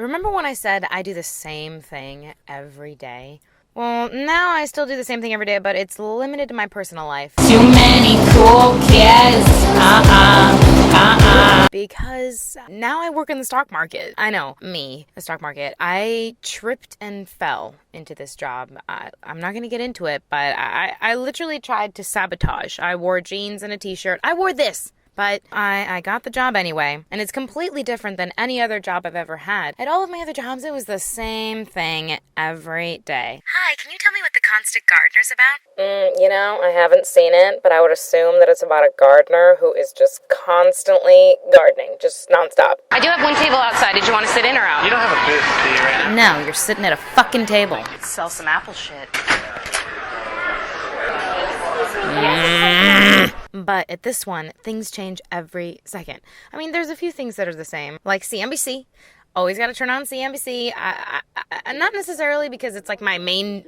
Remember when I said I do the same thing every day? Well, now I still do the same thing every day, but it's limited to my personal life. Too many cool kids. Because now I work in the stock market. I know, me, the stock market. I tripped and fell into this job. I'm not going to get into it, but I literally tried to sabotage. I wore jeans and a t-shirt. I wore this. But I got the job anyway, and it's completely different than any other job I've ever had. At all of my other jobs, it was the same thing every day. Hi, can you tell me what The Constant Gardener's about? I haven't seen it, but I would assume that it's about a gardener who is just constantly gardening, just nonstop. I do have one table outside. Did you want to sit in or out? You don't have a booth, do you, right now? No, you're sitting at a fucking table. Sell some apple shit. But at this one, things change every second. I mean, there's a few things that are the same, like CNBC. Always got to turn on CNBC. Not necessarily because it's like my main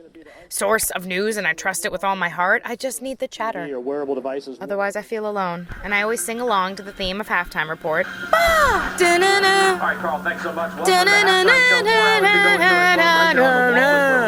source of news and I trust it with all my heart. I just need the chatter. Your wearable devices. Otherwise, I feel alone. And I always sing along to the theme of Halftime Report. Bah! Da-na-na! All right, Carl, thanks so much.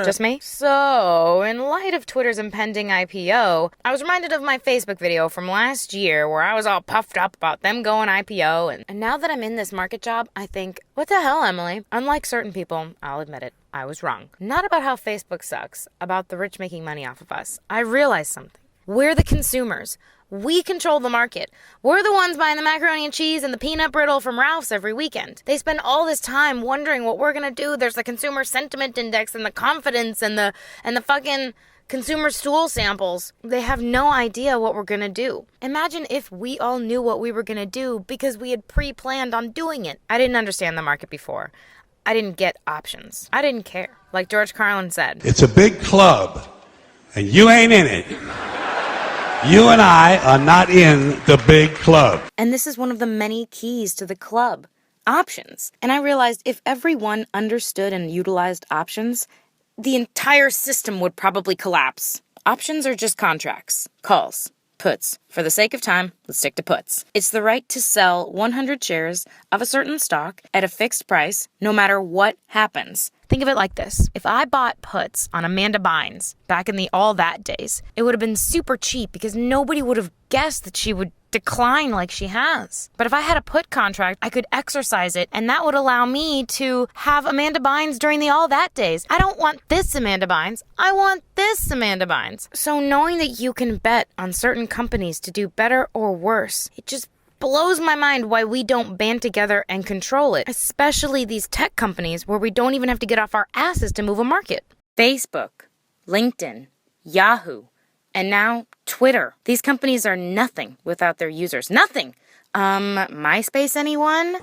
Just me? So, in light of Twitter's impending IPO, I was reminded of my Facebook video from last year where I was all puffed up about them going IPO. And now that I'm in this market job, I think, what the hell, Emily? Unlike certain people, I'll admit it, I was wrong. Not about how Facebook sucks, about the rich making money off of us. I realized something. We're the consumers. We control the market. We're the ones buying the macaroni and cheese and the peanut brittle from Ralph's every weekend. They spend all this time wondering what we're gonna do. There's the consumer sentiment index and the confidence and the fucking consumer stool samples. They have no idea what we're gonna do. Imagine if we all knew what we were gonna do because we had pre-planned on doing it. I didn't understand the market before. I didn't get options. I didn't care. Like George Carlin said, it's a big club, and you ain't in it. You and I are not in the big club. And this is one of the many keys to the club. Options. And I realized if everyone understood and utilized options, the entire system would probably collapse. Options are just contracts, calls, puts. For the sake of time, let's stick to puts. It's the right to sell 100 shares of a certain stock at a fixed price, no matter what happens. Think of it like this. If I bought puts on Amanda Bynes back in the All That days, it would have been super cheap because nobody would have guessed that she would decline like she has. But if I had a put contract, I could exercise it, and that would allow me to have Amanda Bynes during the All That days. I don't want this Amanda Bynes. I want this Amanda Bynes. So knowing that you can bet on certain companies to do better or worse, it just blows my mind why we don't band together and control it, especially these tech companies where we don't even have to get off our asses to move a market. Facebook, LinkedIn, Yahoo, and now Twitter. These companies are nothing without their users. Nothing. MySpace, anyone?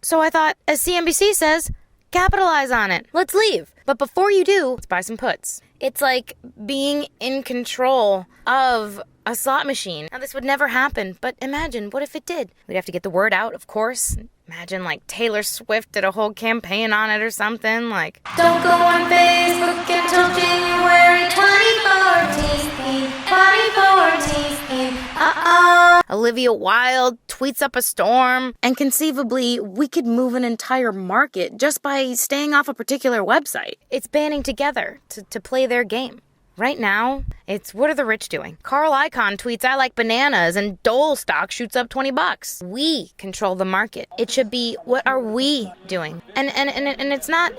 So I thought, as CNBC says, capitalize on it. Let's leave. But before you do, let's buy some puts. It's like being in control of a slot machine. Now, this would never happen, but imagine, what if it did? We'd have to get the word out, of course. Imagine, like, Taylor Swift did a whole campaign on it or something, like, Don't go on Facebook until January 2014. 2014. Olivia Wilde tweets up a storm, and conceivably, we could move an entire market just by staying off a particular website. It's banding together to play their game. Right now, it's what are the rich doing? Carl Icahn tweets, I like bananas, and Dole stock shoots up $20. We control the market. It should be, what are we doing? And it's not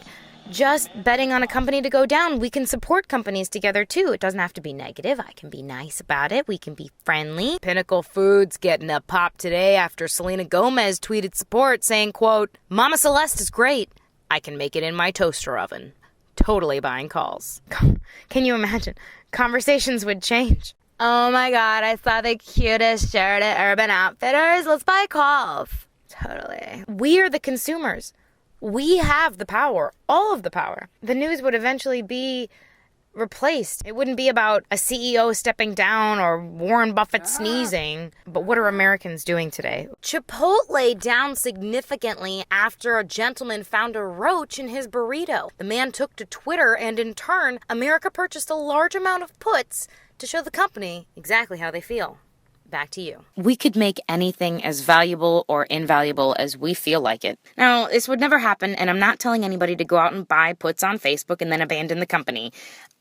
just betting on a company to go down. We can support companies together too. It doesn't have to be negative. I can be nice about it. We can be friendly. Pinnacle Foods getting a pop today after Selena Gomez tweeted support saying, quote, Mama Celeste is great. I can make it in my toaster oven. Totally buying calls. Can you imagine? Conversations would change. Oh my God, I saw the cutest shirt at Urban Outfitters. Let's buy calls. Totally. We are the consumers. We have the power, all of the power. The news would eventually be replaced. It wouldn't be about a CEO stepping down or Warren Buffett sneezing. But what are Americans doing today? Chipotle down significantly after a gentleman found a roach in his burrito. The man took to Twitter, and in turn, America purchased a large amount of puts to show the company exactly how they feel. back to you. We could make anything as valuable or invaluable as we feel like it. Now, this would never happen, and I'm not telling anybody to go out and buy puts on Facebook and then abandon the company.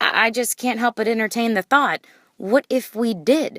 I just can't help but entertain the thought, what if we did?